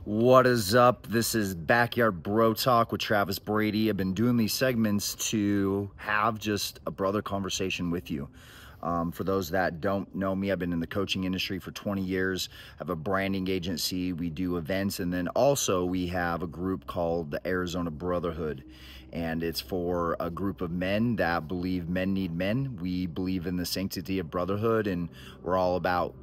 What is up? This is Backyard Bro Talk with Travis Brady. I've been doing these segments to have just a brother conversation with you. For those that don't know me, I've been in the coaching industry for 20 years. I have a branding agency. We do events, and then also we have a group called the Arizona Brotherhood, and it's for a group of men that believe men need men. We believe in the sanctity of brotherhood, and we're all about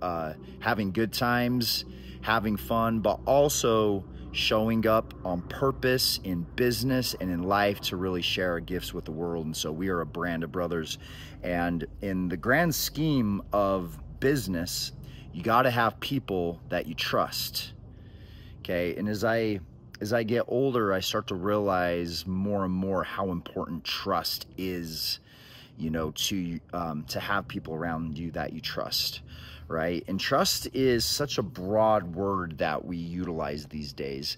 having good times, having fun, but also showing up on purpose in business and in life to really share our gifts with the world. And so we are a brand of brothers. And in the grand scheme of business, you got to have people that you trust. Okay. And as I get older, I start to realize more and more how important trust is, you know, to have people around you that you trust. Right? And trust is such a broad word that we utilize these days.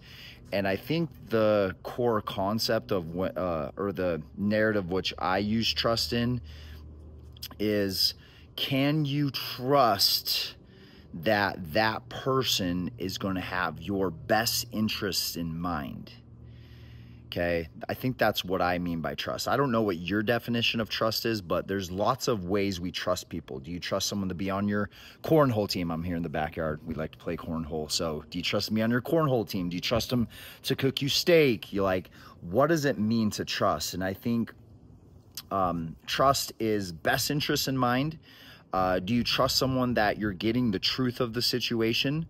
And I think the core concept of what, or the narrative which I use trust in is, can you trust that that person is going to have your best interests in mind? Okay, I think that's what I mean by trust. I don't know what your definition of trust is, but there's lots of ways we trust people. Do you trust someone to be on your cornhole team? I'm here in the backyard. We like to play cornhole. So do you trust me on your cornhole team? Do you trust them to cook you steak? You're like, what does it mean to trust? And I think trust is best interest in mind. Do you trust someone that you're getting the truth of the situation?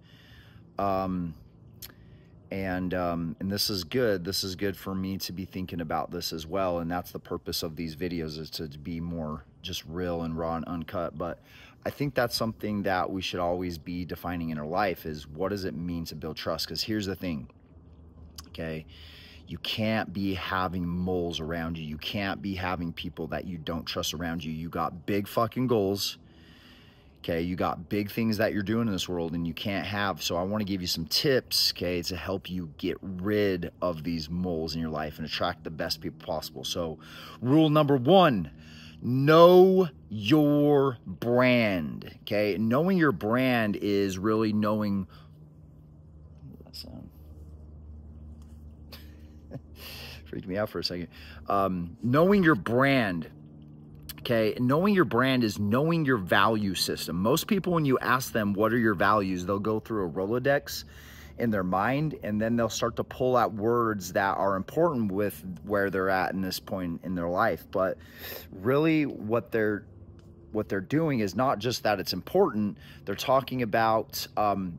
And this is good. This is good for me to be thinking about this as well. And that's the purpose of these videos, is to be more just real and raw and uncut. But I think that's something that we should always be defining in our life, is what does it mean to build trust? Because here's the thing, okay? You can't be having moles around you. You can't be having people that you don't trust around you. You got big fucking goals. Okay, you got big things that you're doing in this world, and you can't have. So I want to give you some tips, okay, to help you get rid of these moles in your life and attract the best people possible. So rule number one, know your brand. Okay, knowing your brand is really knowing. That sound freaked me out for a second. Knowing your brand. Okay, knowing your brand is knowing your value system. Most people, when you ask them what are your values, they'll go through a Rolodex in their mind, and then they'll start to pull out words that are important with where they're at in this point in their life. But really what they're doing is not just that it's important. They're talking about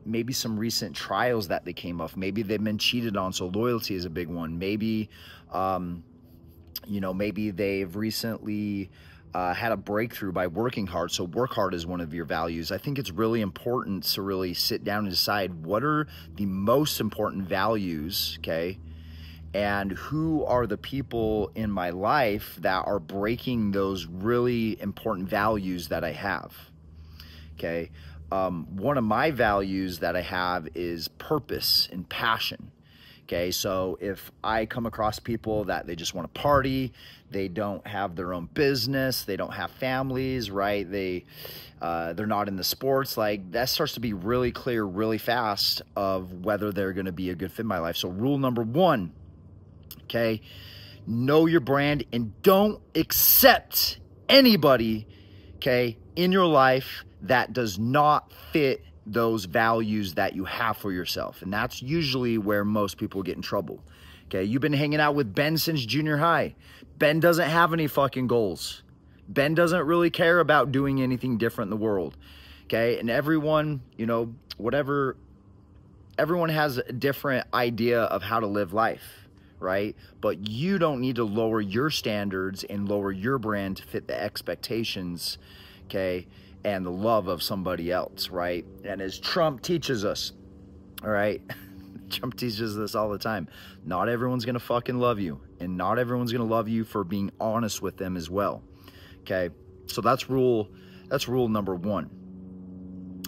maybe some recent trials that they came off. Maybe they've been cheated on, so loyalty is a big one. Maybe, you know, maybe they've recently had a breakthrough by working hard. So work hard is one of your values. I think it's really important to really sit down and decide what are the most important values, okay? And who are the people in my life that are breaking those really important values that I have, okay? One of my values that I have is purpose and passion. Okay, so if I come across people that they just want to party, they don't have their own business, they don't have families, right? They're not in the sports, like that starts to be really clear really fast of whether they're going to be a good fit in my life. So rule number one, okay, know your brand and don't accept anybody, okay, in your life that does not fit those values that you have for yourself. And that's usually where most people get in trouble. Okay, you've been hanging out with Ben since junior high. Ben doesn't have any fucking goals. Ben doesn't really care about doing anything different in the world. Okay, and everyone, you know, whatever, everyone has a different idea of how to live life, right? But you don't need to lower your standards and lower your brand to fit the expectations, okay, and the love of somebody else, right? And as Trump teaches us, all right, Trump teaches this all the time, not everyone's gonna fucking love you, and not everyone's gonna love you for being honest with them as well, okay? So that's rule number one.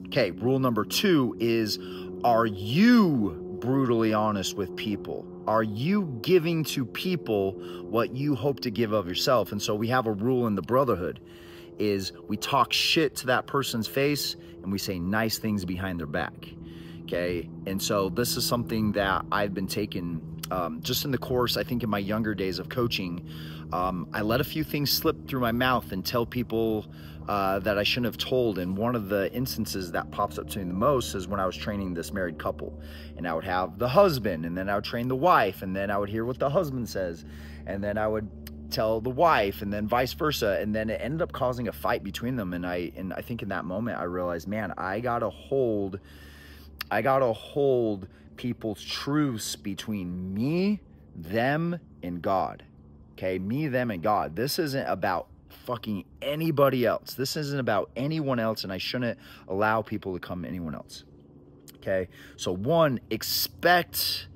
Okay, rule number two is, are you brutally honest with people? Are you giving to people what you hope to give of yourself? And so we have a rule in the brotherhood, is we talk shit to that person's face and we say nice things behind their back. Okay. And so this is something that I've been taking just in the course. I think in my younger days of coaching, I let a few things slip through my mouth and tell people that I shouldn't have told. And one of the instances that pops up to me the most is when I was training this married couple, and I would have the husband, and then I would train the wife, and then I would hear what the husband says, and then I would tell the wife, and then vice versa. And then it ended up causing a fight between them. And I think in that moment I realized, man, I gotta hold people's truths between me, them, and God. Okay, me, them, and God. This isn't about fucking anybody else. This isn't about anyone else, and I shouldn't allow people to come to anyone else. Okay, so one, expect,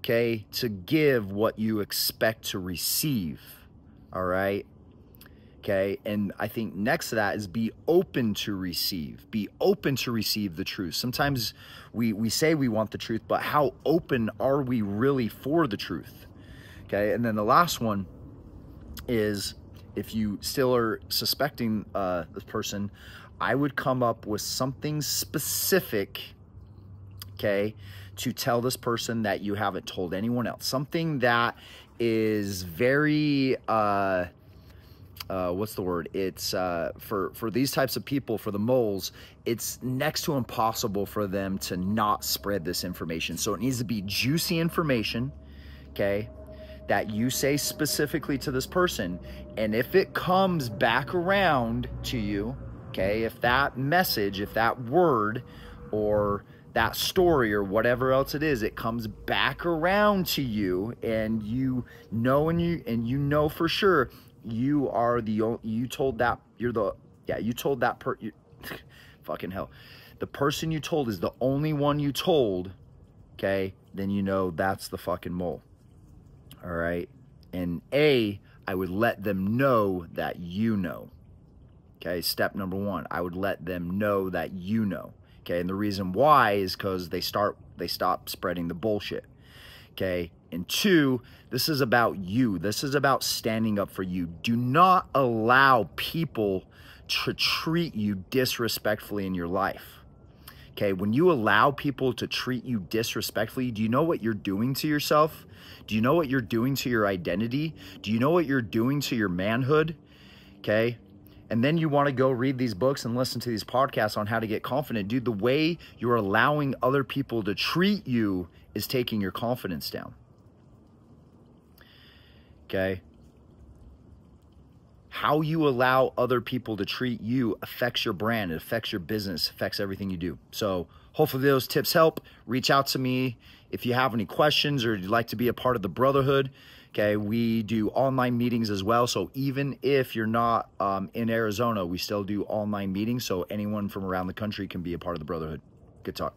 okay, to give what you expect to receive. All right. Okay. And I think next to that is be open to receive. Be open to receive the truth. Sometimes we say we want the truth, but how open are we really for the truth? Okay. And then the last one is, if you still are suspecting this person, I would come up with something specific, okay, to tell this person that you haven't told anyone else. Something that is very what's the word? It's for these types of people, for the moles, it's next to impossible for them to not spread this information. So it needs to be juicy information, okay, that you say specifically to this person. And if it comes back around to you, okay, if that message, if that word, or that story, or whatever else it is, it comes back around to you, and you know for sure you are you told that fucking hell, the person you told is the only one you told, okay, then you know that's the fucking mole. All right. And I would let them know that you know. Okay, step number one, I would let them know that you know. Okay, and the reason why is because they stop spreading the bullshit. Okay, and two, this is about you. This is about standing up for you. Do not allow people to treat you disrespectfully in your life. Okay, when you allow people to treat you disrespectfully, do you know what you're doing to yourself? Do you know what you're doing to your identity? Do you know what you're doing to your manhood? Okay. And then you want to go read these books and listen to these podcasts on how to get confident. Dude, the way you're allowing other people to treat you is taking your confidence down. Okay? How you allow other people to treat you affects your brand. It affects your business, affects everything you do. So hopefully those tips help. Reach out to me if you have any questions or you'd like to be a part of the Brotherhood. Okay, we do online meetings as well. So even if you're not in Arizona, we still do online meetings. So anyone from around the country can be a part of the Brotherhood. Good talk.